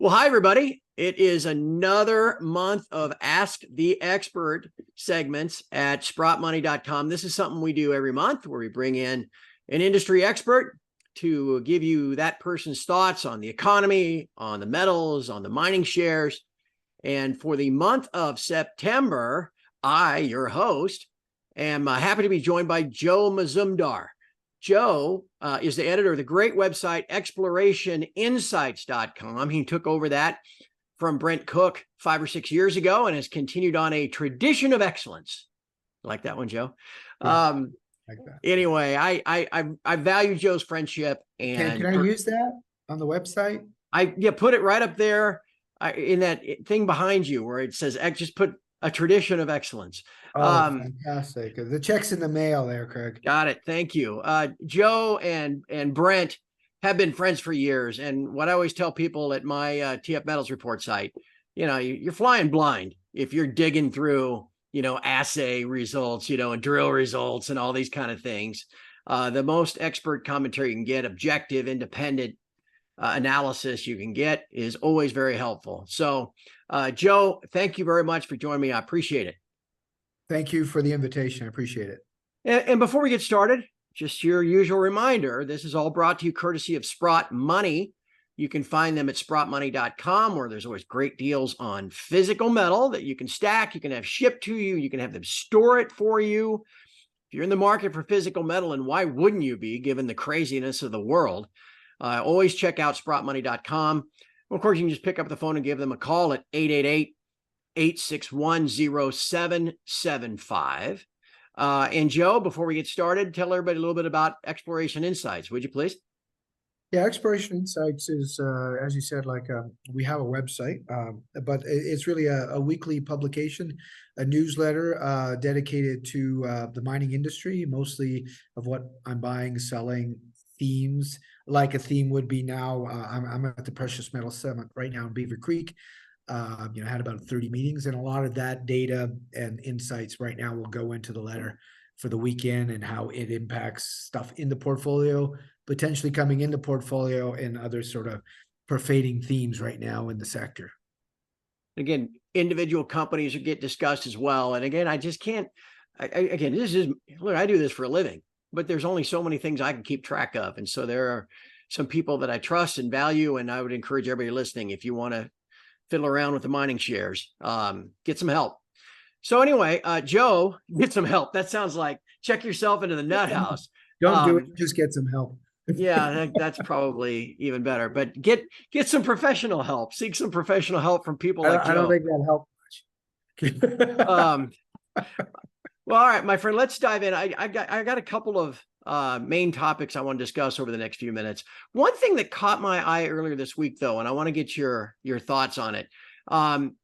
Well, hi, everybody. It is another month of Ask the Expert segments at SprottMoney.com. This is something we do every month where we bring in an industry expert to give you that person's thoughts on the economy, on the metals, on the mining shares. And for the month of September, I, your host, am happy to be joined by Joe Mazumdar. Joe is the editor of the great website explorationinsights.com. He took over that from Brent Cook 5 or 6 years ago and has continued on a tradition of excellence. Like that one, Joe. Yeah, like that. Anyway, I value Joe's friendship, and can I use that on the website? Put it right up there in that thing behind you where it says just put a tradition of excellence. Oh, fantastic. The check's in the mail there, Craig. Got it. Thank you. Joe and Brent have been friends for years. And what I always tell people at my TF Metals Report site, you're flying blind if you're digging through, assay results, and drill results and all these kind of things. The most expert commentary you can get, objective, independent analysis you can get is always very helpful. So, Joe, thank you very much for joining me. I appreciate it. Thank you for the invitation. I appreciate it. And before we get started, just your usual reminder, this is all brought to you courtesy of Sprott Money. You can find them at sprottmoney.com, where there's always great deals on physical metal that you can stack, you can have shipped to you, you can have them store it for you. If you're in the market for physical metal, and why wouldn't you be, given the craziness of the world, always check out sprottmoney.com. Of course, you can just pick up the phone and give them a call at 888-861-0775. And Joe, before we get started, tell everybody a little bit about Exploration Insights, would you please? Yeah, Exploration Insights is, as you said, we have a website, but it's really a weekly publication, a newsletter dedicated to the mining industry, mostly of what I'm buying, selling, themes, like a theme would be now. I'm at the Precious Metal Summit right now in Beaver Creek. Had about 30 meetings, and a lot of that data and insights right now will go into the letter for the weekend and how it impacts stuff in the portfolio, potentially coming in the portfolio, and other sort of pervading themes right now in the sector. Again, individual companies get discussed as well. And again, I just can't, I do this for a living, but there's only so many things I can keep track of. And so there are some people that I trust and value, and I would encourage everybody listening, if you want to fiddle around with the mining shares, get some help. So anyway, Joe, get some help. That sounds like check yourself into the nut house. Don't do it, just get some help. Yeah, that's probably even better. But get some professional help. Seek some professional help from people like Joe. I don't think that'll help much. Well, all right, my friend, let's dive in. I got a couple of main topics I want to discuss over the next few minutes. One thing that caught my eye earlier this week, though, and I want to get your thoughts on it.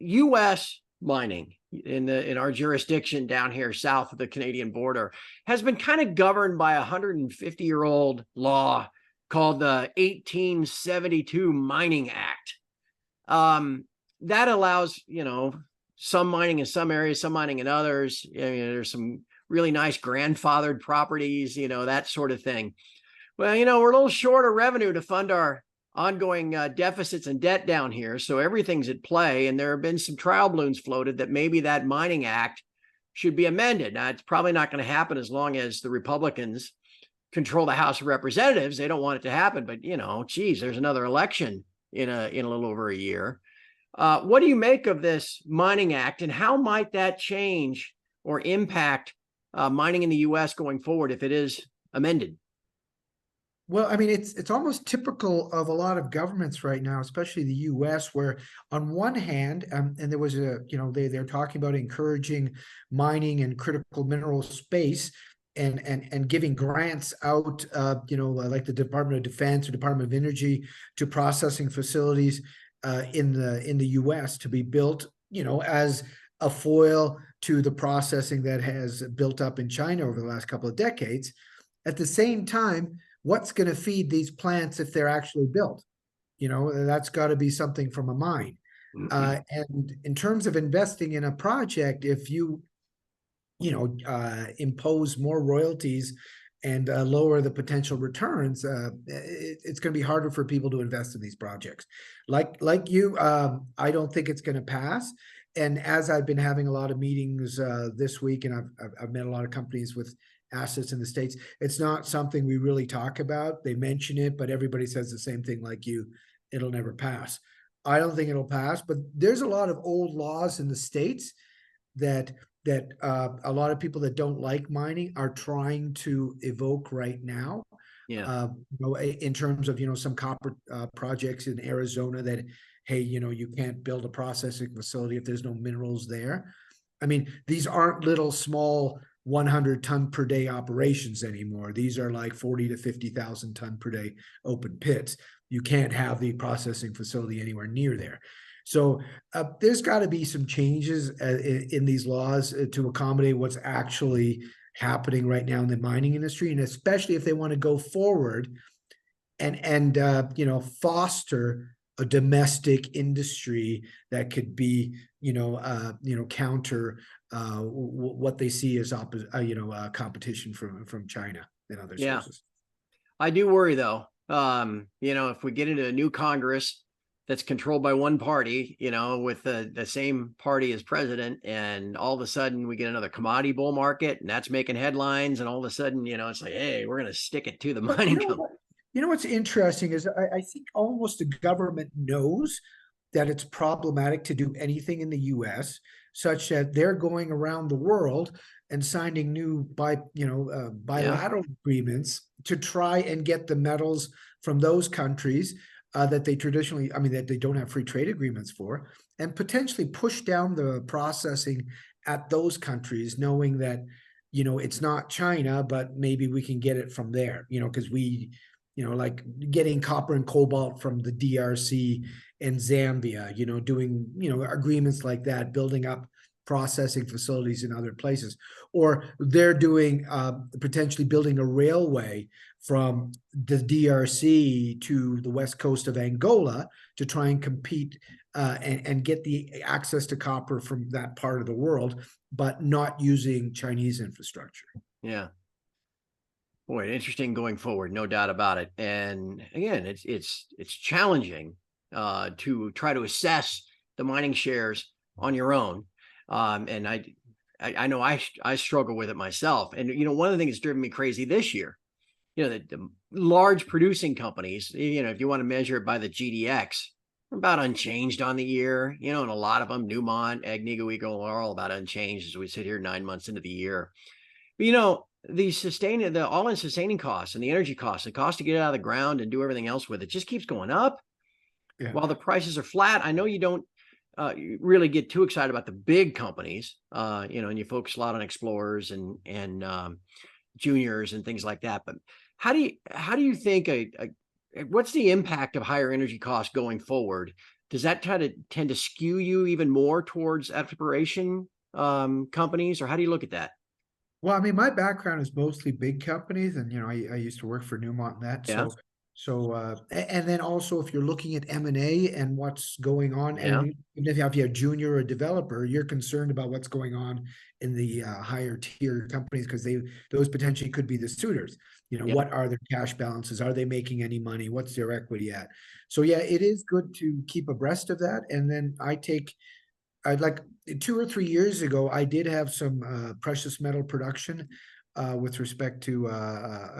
U.S. mining in our jurisdiction down here south of the Canadian border has been kind of governed by a 150-year-old law called the 1872 Mining Act. That allows, some mining in some areas, some mining in others. There's some really nice grandfathered properties, that sort of thing. Well, we're a little short of revenue to fund our ongoing deficits and debt down here. So everything's at play. And there have been some trial balloons floated that maybe that Mining Act should be amended. Now, it's probably not going to happen as long as the Republicans control the House of Representatives. They don't want it to happen. But, there's another election in a little over a year. What do you make of this Mining Act, and how might that change or impact mining in the U.S. going forward if it is amended? Well, I mean, it's almost typical of a lot of governments right now, especially the U.S., where on one hand, and there was they're talking about encouraging mining and critical mineral space and giving grants out, like the Department of Defense or Department of Energy to processing facilities in the U.S. to be built, as a foil to the processing that has built up in China over the last couple of decades. At the same time, what's going to feed these plants if they're actually built? That's got to be something from a mine. Mm-hmm. And in terms of investing in a project, if you impose more royalties and lower the potential returns, it's going to be harder for people to invest in these projects. Like you, I don't think it's going to pass. And as I've been having a lot of meetings this week, and I've met a lot of companies with assets in the States, it's not something we really talk about. They mention it, but everybody says the same thing like you, it'll never pass. I don't think it'll pass, but there's a lot of old laws in the States that a lot of people that don't like mining are trying to evoke right now. Yeah. In terms of, some copper projects in Arizona that, hey, you can't build a processing facility if there's no minerals there. I mean, these aren't little small 100 ton per day operations anymore. These are like 40 to 50,000 ton per day open pits. You can't have the processing facility anywhere near there. So there's got to be some changes in these laws to accommodate what's actually happening right now in the mining industry, and especially if they want to go forward and foster a domestic industry that could be counter what they see as competition from China and other sources. I do worry though. If we get into a new Congress that's controlled by one party, with the same party as president, and all of a sudden we get another commodity bull market, and that's making headlines, and all of a sudden, it's like, hey, we're going to stick it to the mining company. What's interesting is I think almost the government knows that it's problematic to do anything in the U.S., such that they're going around the world and signing new bilateral agreements to try and get the metals from those countries that they traditionally, that they don't have free trade agreements for, and potentially push down the processing at those countries, knowing that, it's not China, but maybe we can get it from there, because we, like getting copper and cobalt from the DRC and Zambia, doing, agreements like that, building up processing facilities in other places. Or they're doing potentially building a railway from the DRC to the west coast of Angola to try and compete and get the access to copper from that part of the world, but not using Chinese infrastructure. Yeah. Boy, interesting going forward, no doubt about it. And again, it's challenging to try to assess the mining shares on your own. And I know I struggle with it myself. And one of the things that's driven me crazy this year, the large producing companies, if you want to measure it by the GDX, are about unchanged on the year, and a lot of them, Newmont, Agnico Eagle, are all about unchanged as we sit here 9 months into the year. But the all-in sustaining costs and the energy costs, the cost to get it out of the ground and do everything else with it, just keeps going up. Yeah. While the prices are flat. I know you don't really get too excited about the big companies, and you focus a lot on explorers and juniors and things like that. But how do you think what's the impact of higher energy costs going forward? Does that tend to skew you even more towards exploration companies, or how do you look at that? Well, my background is mostly big companies, and I used to work for Newmont and that. Yeah. So and then also if you're looking at M&A and what's going on, and if you have a junior or a developer, you're concerned about what's going on in the higher tier companies, because those potentially could be the suitors. What are their cash balances? Are they making any money? What's their equity at? So yeah, it is good to keep abreast of that. And then I'd like 2 or 3 years ago, I did have some precious metal production with respect to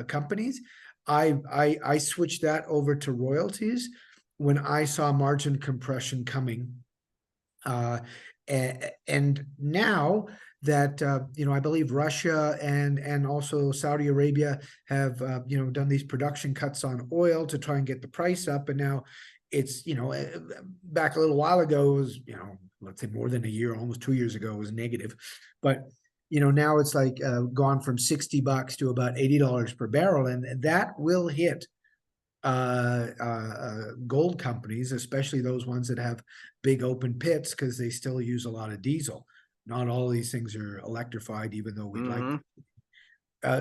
companies. I switched that over to royalties when I saw margin compression coming. And now that, I believe Russia and also Saudi Arabia have, done these production cuts on oil to try and get the price up. And now it's, back a little while ago, it was, let's say more than a year, almost 2 years ago, it was negative. But now it's like gone from $60 to about $80 per barrel, and that will hit gold companies, especially those ones that have big open pits, because they still use a lot of diesel. Not all of these things are electrified, even though we'd like them.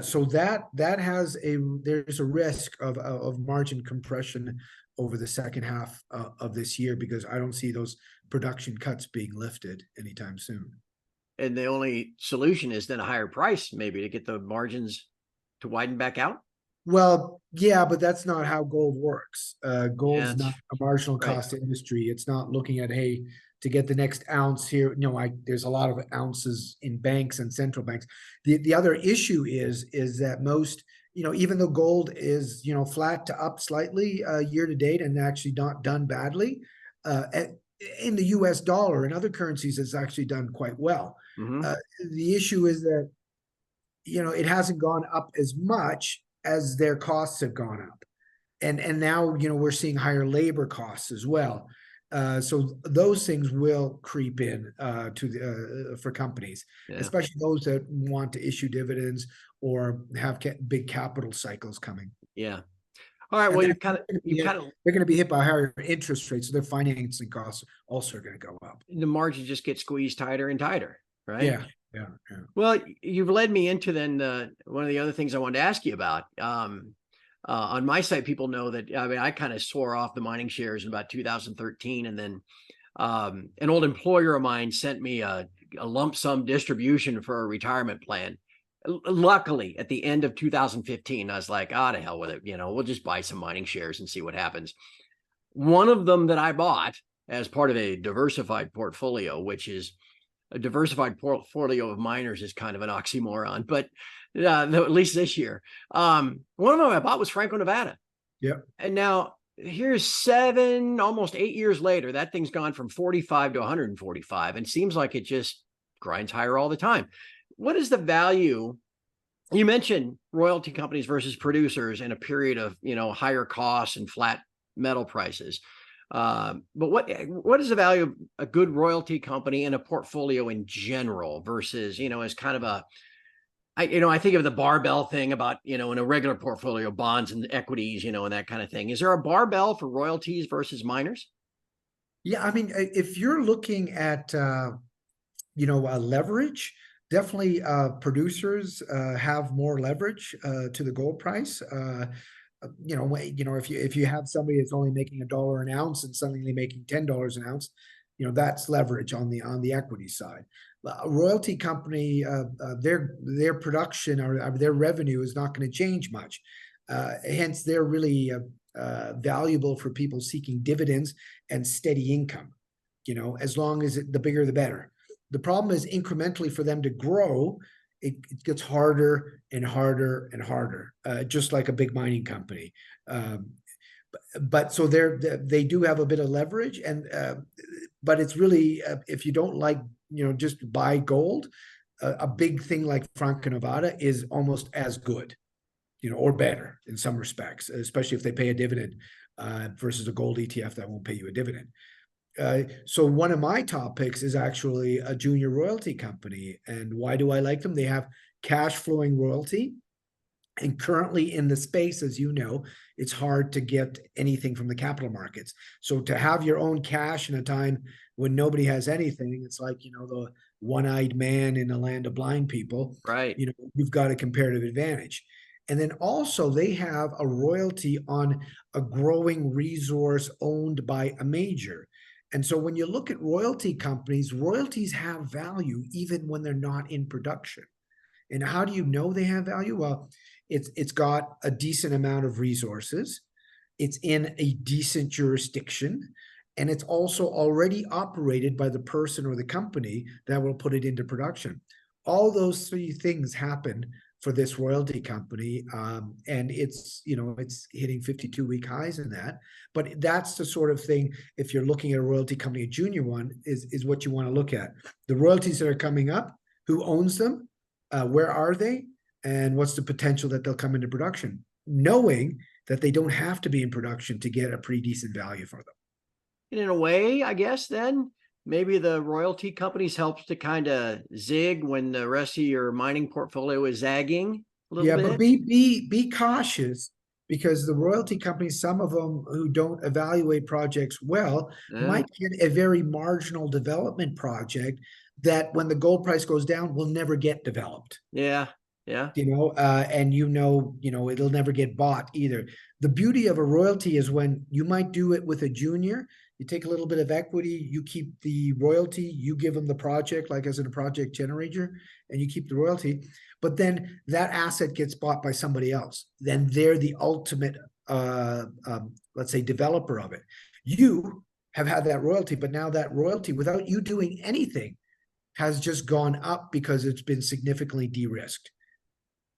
So there's a risk of margin compression over the second half of this year, because I don't see those production cuts being lifted anytime soon. And the only solution is then a higher price, maybe, to get the margins to widen back out? Well, yeah, but that's not how gold works. Yeah, Gold's not that's a marginal right. cost industry. It's not looking at, hey, to get the next ounce here. There's a lot of ounces in banks and central banks. The other issue is that most, even though gold is, flat to up slightly year to date and actually not done badly, in the US dollar and other currencies, it's actually done quite well. Mm-hmm. The issue is that, it hasn't gone up as much as their costs have gone up. And now, we're seeing higher labor costs as well. So those things will creep in for companies, Yeah. especially those that want to issue dividends or have big capital cycles coming. Yeah. All right. And Well, they're going to be hit by higher interest rates, so their financing costs also are going to go up. the margins just get squeezed tighter and tighter, right? Yeah. Well, you've led me into then one of the other things I wanted to ask you about. On my site, people know that I kind of swore off the mining shares in about 2013, and then an old employer of mine sent me a lump sum distribution for a retirement plan. Luckily, at the end of 2015, I was like, to hell with it. We'll just buy some mining shares and see what happens. One of them that I bought as part of a diversified portfolio, which is a diversified portfolio of miners is kind of an oxymoron, but at least this year. One of them I bought was Franco-Nevada. Yeah. And now here's almost 8 years later, that thing's gone from 45 to 145 and seems like it just grinds higher all the time. What is the value? You mentioned royalty companies versus producers in a period of, higher costs and flat metal prices. But what is the value of a good royalty company in a portfolio in general versus, as kind of I think of the barbell thing about, in a regular portfolio, bonds and equities, and that kind of thing. Is there a barbell for royalties versus miners? Yeah. I mean, if you're looking at, leverage, definitely producers have more leverage to the gold price. If you have somebody that's only making $1 an ounce and suddenly making $10 an ounce, that's leverage on the equity side. A royalty company, their production or their revenue is not going to change much. Hence, they're really valuable for people seeking dividends and steady income. As long as the bigger, the better. The problem is incrementally for them to grow, it gets harder and harder and harder, just like a big mining company. But so they do have a bit of leverage, but it's really if you don't like just buy gold, a big thing like Franco-Nevada is almost as good, or better in some respects, especially if they pay a dividend versus a gold ETF that won't pay you a dividend. So one of my top picks is actually a junior royalty company. And why do I like them? They have cash flowing royalty. And currently in the space, as you know, it's hard to get anything from the capital markets. So to have your own cash in a time when nobody has anything, it's like, the one-eyed man in a land of blind people. Right. You've got a comparative advantage. And then also they have a royalty on a growing resource owned by a major. And so when you look at royalty companies, royalties have value even when they're not in production. And how do you know they have value? Well, it's got a decent amount of resources. It's in a decent jurisdiction. And it's also already operated by the person or the company that will put it into production. All those three things happen for this royalty company. And it's hitting 52-week highs in that. But that's the sort of thing, if you're looking at a royalty company, a junior one, is what you want to look at. The royalties that are coming up, who owns them, where are they, and what's the potential that they'll come into production, knowing that they don't have to be in production to get a pretty decent value for them. And in a way, I guess then, maybe the royalty companies helps to kind of zig when the rest of your mining portfolio is zagging a little bit. But be cautious, because the royalty companies, some of them who don't evaluate projects well, might get a very marginal development project that when the gold price goes down will never get developed. Yeah. Yeah. And it'll never get bought either. The beauty of a royalty is when you might do it with a junior, you take a little bit of equity, you keep the royalty, you give them the project, like as in a project generator, and you keep the royalty. But then that asset gets bought by somebody else. Then they're the ultimate, let's say, developer of it. You have had that royalty, but now that royalty, without you doing anything, has just gone up because it's been significantly de-risked.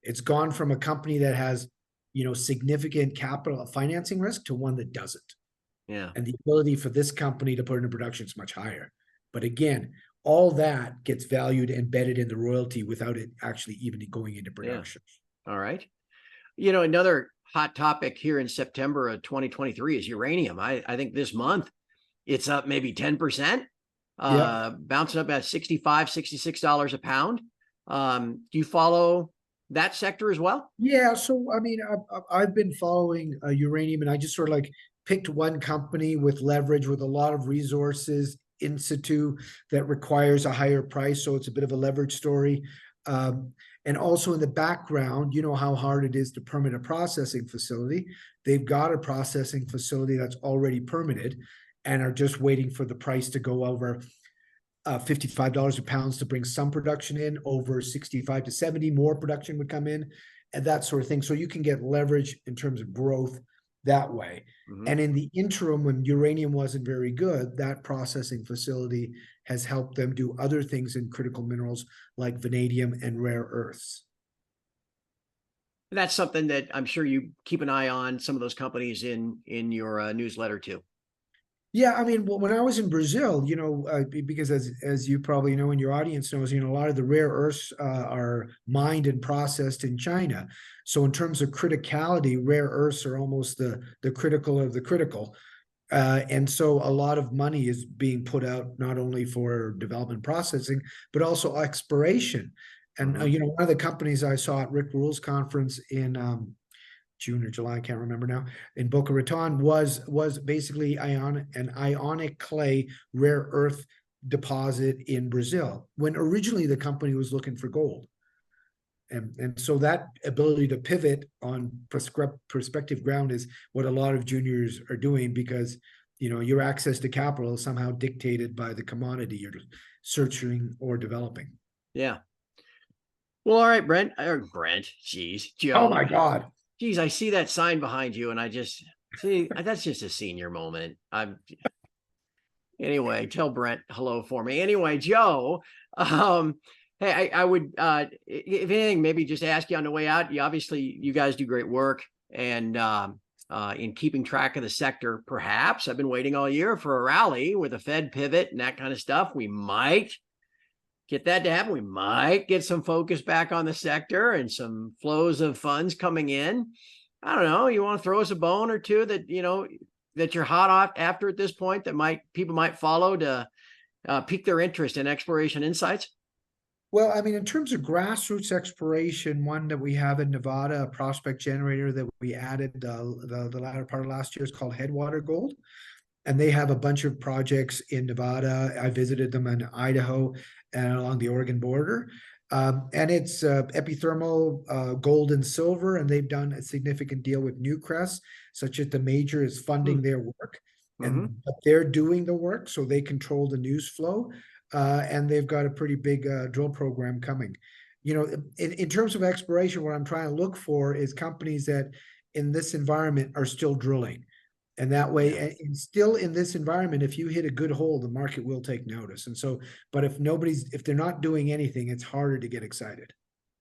It's gone from a company that has, significant capital financing risk to one that doesn't. Yeah. And the ability for this company to put into production is much higher. But again, all that gets valued embedded in the royalty without it actually even going into production. Yeah. All right. Another hot topic here in September of 2023 is uranium. I think this month it's up maybe 10%, bouncing up at $65, $66 a pound. Do you follow that sector as well? Yeah. So, I mean, I've been following uranium, and I just sort of like picked one company with leverage, with a lot of resources in situ that requires a higher price. So it's a bit of a leverage story. And also in the background, you know how hard it is to permit a processing facility. They've got a processing facility that's already permitted and are just waiting for the price to go over $55 a pound to bring some production in. Over 65 to 70 more production would come in, and that sort of thing. So you can get leverage in terms of growth that way. Mm-hmm. And in the interim, when uranium wasn't very good, that processing facility has helped them do other things in critical minerals like vanadium and rare earths. That's something that I'm sure you keep an eye on, some of those companies in your newsletter too. Yeah, I mean, when I was in Brazil, because as you probably know and your audience knows, a lot of the rare earths are mined and processed in China. So in terms of criticality, rare earths are almost the critical of the critical. And so a lot of money is being put out not only for development processing, but also exploration. And, Mm-hmm. one of the companies I saw at Rick Rule's conference in June or July, I can't remember now, in Boca Raton was basically an ionic clay rare earth deposit in Brazil, when originally the company was looking for gold. And so that ability to pivot on prospective ground is what a lot of juniors are doing, because your access to capital is somehow dictated by the commodity you're searching or developing. Yeah. Well, all right, Brent, geez, Joe. Oh my God. Geez, I see that sign behind you, and I just see that's just a senior moment. Anyway, tell Brent hello for me. Anyway, Joe, hey, I would, if anything, maybe just ask you on the way out. You guys do great work, and in keeping track of the sector. Perhaps I've been waiting all year for a rally with a Fed pivot and that kind of stuff. We might get that to happen. We might get some focus back on the sector and some flows of funds coming in. I don't know. You want to throw us a bone or two that, that you're hot off after at this point that people might follow to pique their interest in Exploration Insights? Well, I mean, in terms of grassroots exploration, one that we have in Nevada, a prospect generator that we added the latter part of last year, is called Headwater Gold. And they have a bunch of projects in Nevada. I visited them in Idaho and along the Oregon border. And it's epithermal gold and silver, and they've done a significant deal with Newcrest, such that the major is funding their work. And but they're doing the work, so they control the news flow. And they've got a pretty big drill program coming. In terms of exploration, what I'm trying to look for is companies that in this environment are still drilling. And that way, and still in this environment, if you hit a good hole, the market will take notice. And so, but if they're not doing anything, it's harder to get excited.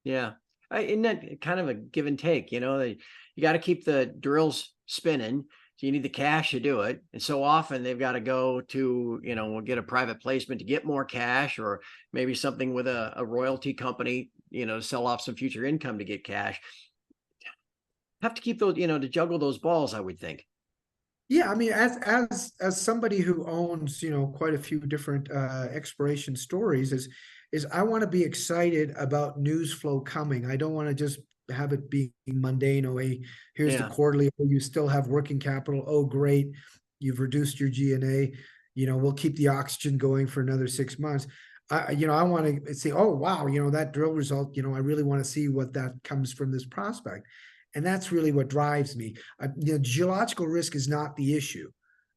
Yeah. Isn't that kind of a give and take? You got to keep the drills spinning. So you need the cash to do it. And so often they've got to go to, we'll get a private placement to get more cash, or maybe something with a royalty company, to sell off some future income to get cash. Have to keep those, to juggle those balls, I would think. Yeah, I mean, as somebody who owns, quite a few different exploration stories, is I want to be excited about news flow coming. I don't want to just have it be mundane. Oh, hey, here's the quarterly. Oh, you still have working capital. Oh, great, you've reduced your G&A. We'll keep the oxygen going for another 6 months. I want to say, oh, wow, that drill result, I really want to see what that comes from this prospect. And that's really what drives me. Geological risk is not the issue.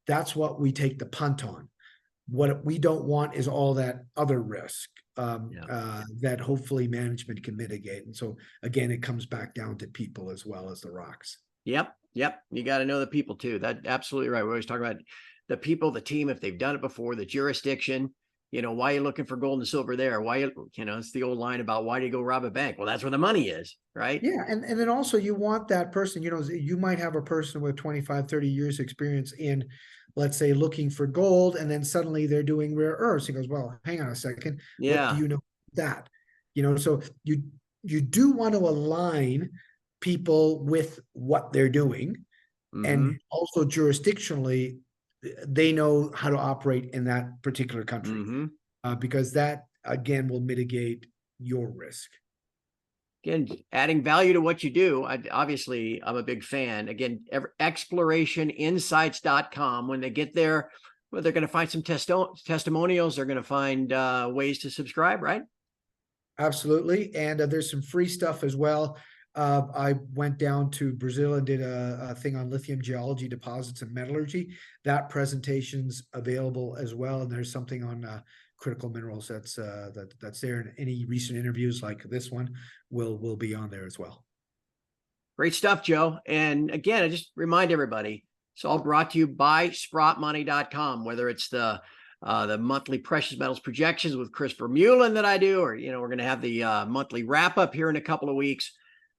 That's what we take the punt on. What we don't want is all that other risk that hopefully management can mitigate. And so again, it comes back down to people as well as the rocks. Yep. You got to know the people too. That's absolutely right. We're always talking about the people, the team, if they've done it before, the jurisdiction. Why are you looking for gold and silver there? Why, it's the old line about why do you go rob a bank? Well, that's where the money is, right? Yeah. And then also you want that person, you might have a person with 25, 30 years experience in, let's say, looking for gold, and then suddenly they're doing rare earths. He goes, well, hang on a second. Yeah. What do you know that? So you do want to align people with what they're doing. And also jurisdictionally, they know how to operate in that particular country, because that, again, will mitigate your risk. Again, adding value to what you do. Obviously, I'm a big fan. Again, explorationinsights.com. When they get there, well, they're going to find some testimonials. They're going to find ways to subscribe, right? Absolutely. And there's some free stuff as well. I went down to Brazil and did a thing on lithium geology, deposits, and metallurgy. That presentation's available as well. And there's something on critical minerals that's there. And any recent interviews like this one will be on there as well. Great stuff, Joe. And again, I just remind everybody, it's all brought to you by SprottMoney.com, whether it's the monthly precious metals projections with Christopher Mullen that I do, or, we're going to have the monthly wrap up here in a couple of weeks.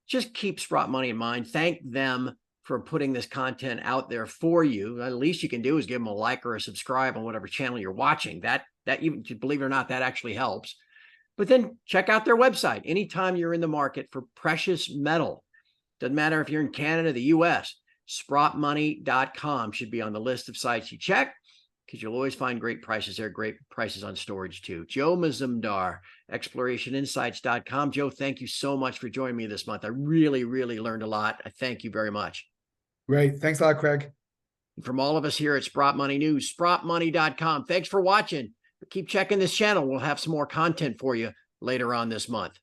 Just keep Sprott Money in mind. Thank them for putting this content out there for you. The least you can do is give them a like or a subscribe on whatever channel you're watching. That even, believe it or not, that actually helps. But then check out their website anytime you're in the market for precious metal. Doesn't matter if you're in Canada, the US, SprottMoney.com should be on the list of sites you check, because you'll always find great prices there, great prices on storage too. Joe Mazumdar, explorationinsights.com. Joe, thank you so much for joining me this month. I really, really learned a lot. I thank you very much. Great. Thanks a lot, Craig. And from all of us here at Sprott Money News, SprottMoney.com. Thanks for watching. Keep checking this channel. We'll have some more content for you later on this month.